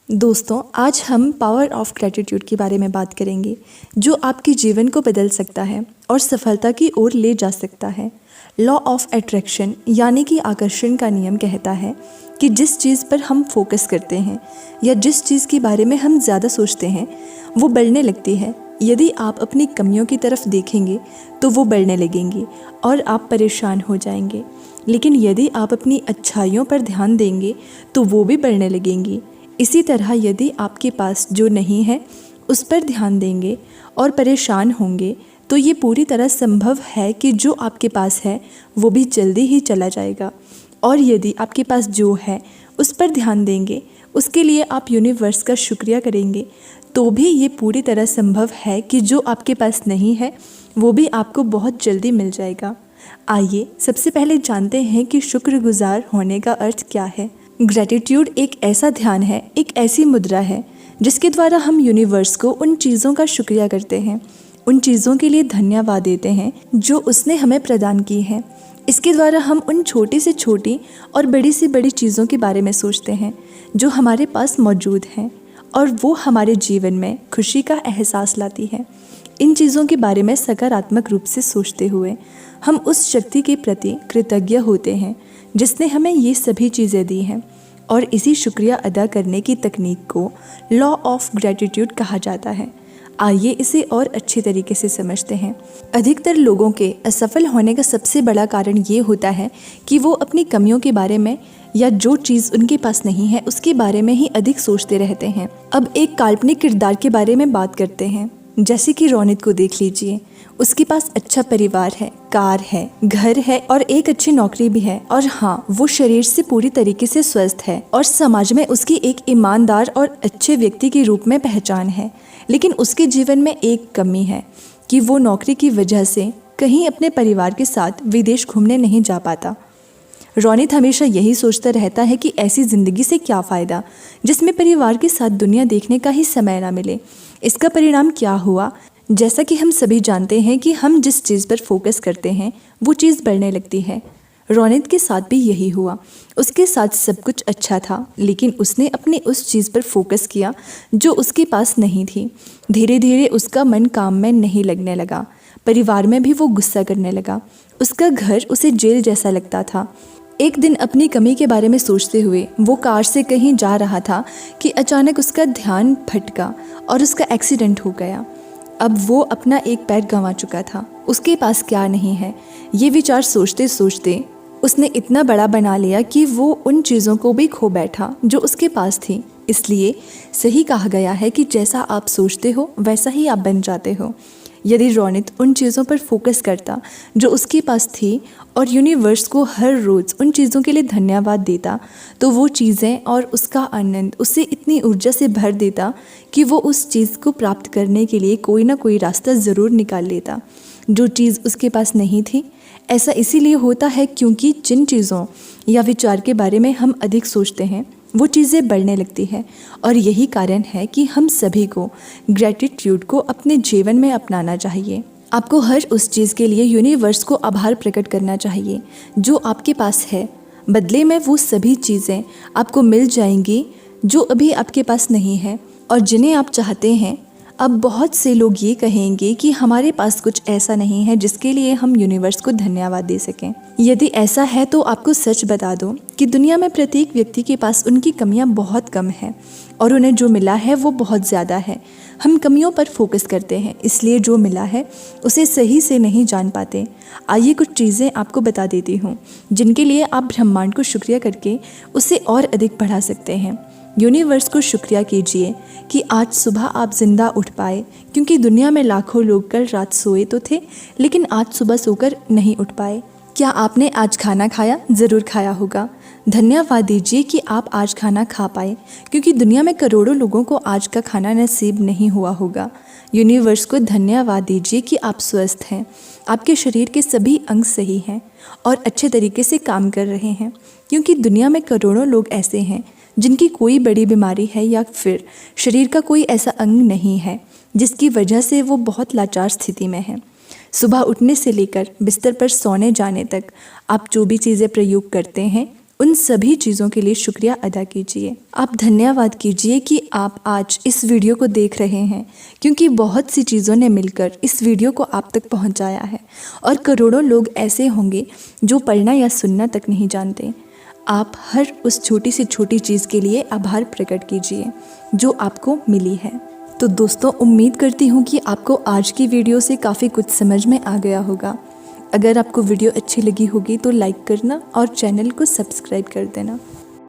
दोस्तों, आज हम पावर ऑफ ग्रैटिट्यूड के बारे में बात करेंगे, जो आपके जीवन को बदल सकता है और सफलता की ओर ले जा सकता है। लॉ ऑफ अट्रैक्शन यानी कि आकर्षण का नियम कहता है कि जिस चीज़ पर हम फोकस करते हैं या जिस चीज़ के बारे में हम ज़्यादा सोचते हैं वो बढ़ने लगती है। यदि आप अपनी कमियों की तरफ देखेंगे तो वो बढ़ने लगेंगी और आप परेशान हो जाएंगे, लेकिन यदि आप अपनी अच्छाइयों पर ध्यान देंगे तो वो भी बढ़ने लगेंगी। इसी तरह यदि आपके पास जो नहीं है उस पर ध्यान देंगे और परेशान होंगे तो ये पूरी तरह संभव है कि जो आपके पास है वो भी जल्दी ही चला जाएगा। और यदि आपके पास जो है उस पर ध्यान देंगे, उसके लिए आप यूनिवर्स का शुक्रिया करेंगे, तो भी ये पूरी तरह संभव है कि जो आपके पास नहीं है वो भी आपको बहुत जल्दी मिल जाएगा। आइए सबसे पहले जानते हैं कि शुक्रगुजार होने का अर्थ क्या है। ग्रैटिट्यूड एक ऐसा ध्यान है, एक ऐसी मुद्रा है जिसके द्वारा हम यूनिवर्स को उन चीज़ों का शुक्रिया करते हैं, उन चीज़ों के लिए धन्यवाद देते हैं जो उसने हमें प्रदान की है। इसके द्वारा हम उन छोटी से छोटी और बड़ी से बड़ी चीज़ों के बारे में सोचते हैं जो हमारे पास मौजूद हैं और वो हमारे जीवन में खुशी का एहसास लाती है। इन चीज़ों के बारे में सकारात्मक रूप से सोचते हुए हम उस शक्ति के प्रति कृतज्ञ होते हैं जिसने हमें ये सभी चीज़ें दी हैं, और इसी शुक्रिया अदा करने की तकनीक को लॉ ऑफ ग्रैटिट्यूड कहा जाता है। आइए इसे और अच्छे तरीके से समझते हैं। अधिकतर लोगों के असफल होने का सबसे बड़ा कारण ये होता है कि वो अपनी कमियों के बारे में या जो चीज़ उनके पास नहीं है उसके बारे में ही अधिक सोचते रहते हैं। अब एक काल्पनिक किरदार के बारे में बात करते हैं। जैसे कि रोनित को देख लीजिए, उसके पास अच्छा परिवार है, कार है, घर है और एक अच्छी नौकरी भी है, और हाँ, वो शरीर से पूरी तरीके से स्वस्थ है और समाज में उसकी एक ईमानदार और अच्छे व्यक्ति के रूप में पहचान है। लेकिन उसके जीवन में एक कमी है कि वो नौकरी की वजह से कहीं अपने परिवार के साथ विदेश घूमने नहीं जा पाता। रोनित हमेशा यही सोचता रहता है कि ऐसी ज़िंदगी से क्या फ़ायदा जिसमें परिवार के साथ दुनिया देखने का ही समय ना मिले। इसका परिणाम क्या हुआ? जैसा कि हम सभी जानते हैं कि हम जिस चीज़ पर फोकस करते हैं वो चीज़ बढ़ने लगती है। रोनित के साथ भी यही हुआ। उसके साथ सब कुछ अच्छा था, लेकिन उसने अपनी उस चीज़ पर फोकस किया जो उसके पास नहीं थी। धीरे धीरे उसका मन काम में नहीं लगने लगा। परिवार में भी वो गुस्सा करने लगा। उसका घर उसे जेल जैसा लगता था। एक दिन अपनी कमी के बारे में सोचते हुए वो कार से कहीं जा रहा था कि अचानक उसका ध्यान भटका और उसका एक्सीडेंट हो गया। अब वो अपना एक पैर गंवा चुका था। उसके पास क्या नहीं है, ये विचार सोचते सोचते उसने इतना बड़ा बना लिया कि वो उन चीज़ों को भी खो बैठा जो उसके पास थी। इसलिए सही कहा गया है कि जैसा आप सोचते हो वैसा ही आप बन जाते हो। यदि रोनित उन चीज़ों पर फोकस करता जो उसके पास थी और यूनिवर्स को हर रोज़ उन चीज़ों के लिए धन्यवाद देता, तो वो चीज़ें और उसका आनंद उसे इतनी ऊर्जा से भर देता कि वो उस चीज़ को प्राप्त करने के लिए कोई ना कोई रास्ता ज़रूर निकाल लेता जो चीज़ उसके पास नहीं थी। ऐसा इसीलिए होता है क्योंकि जिन चीज़ों या विचार के बारे में हम अधिक सोचते हैं वो चीज़ें बढ़ने लगती है, और यही कारण है कि हम सभी को ग्रैटिट्यूड को अपने जीवन में अपनाना चाहिए। आपको हर उस चीज़ के लिए यूनिवर्स को आभार प्रकट करना चाहिए जो आपके पास है। बदले में वो सभी चीज़ें आपको मिल जाएंगी जो अभी आपके पास नहीं है और जिन्हें आप चाहते हैं। अब बहुत से लोग ये कहेंगे कि हमारे पास कुछ ऐसा नहीं है जिसके लिए हम यूनिवर्स को धन्यवाद दे सकें। यदि ऐसा है तो आपको सच बता दूं कि दुनिया में प्रत्येक व्यक्ति के पास उनकी कमियां बहुत कम हैं और उन्हें जो मिला है वो बहुत ज़्यादा है। हम कमियों पर फोकस करते हैं, इसलिए जो मिला है उसे सही से नहीं जान पाते। आइए कुछ चीज़ें आपको बता देती हूँ जिनके लिए आप ब्रह्मांड को शुक्रिया करके उसे और अधिक बढ़ा सकते हैं। यूनिवर्स को शुक्रिया कीजिए कि आज सुबह आप जिंदा उठ पाए, क्योंकि दुनिया में लाखों लोग कल रात सोए तो थे लेकिन आज सुबह सोकर नहीं उठ पाए। क्या आपने आज खाना खाया? ज़रूर खाया होगा। धन्यवाद दीजिए कि आप आज खाना खा पाए, क्योंकि दुनिया में करोड़ों लोगों को आज का खाना नसीब नहीं हुआ होगा। यूनिवर्स को धन्यवाद दीजिए कि आप स्वस्थ हैं, आपके शरीर के सभी अंग सही हैं और अच्छे तरीके से काम कर रहे हैं, क्योंकि दुनिया में करोड़ों लोग ऐसे हैं जिनकी कोई बड़ी बीमारी है या फिर शरीर का कोई ऐसा अंग नहीं है जिसकी वजह से वो बहुत लाचार स्थिति में है। सुबह उठने से लेकर बिस्तर पर सोने जाने तक आप जो भी चीज़ें प्रयोग करते हैं उन सभी चीज़ों के लिए शुक्रिया अदा कीजिए। आप धन्यवाद कीजिए कि आप आज इस वीडियो को देख रहे हैं, क्योंकि बहुत सी चीज़ों ने मिलकर इस वीडियो को आप तक पहुंचाया है और करोड़ों लोग ऐसे होंगे जो पढ़ना या सुनना तक नहीं जानते। आप हर उस छोटी से छोटी चीज़ के लिए आभार प्रकट कीजिए जो आपको मिली है। तो दोस्तों, उम्मीद करती हूँ कि आपको आज की वीडियो से काफ़ी कुछ समझ में आ गया होगा। अगर आपको वीडियो अच्छी लगी होगी तो लाइक करना और चैनल को सब्सक्राइब कर देना।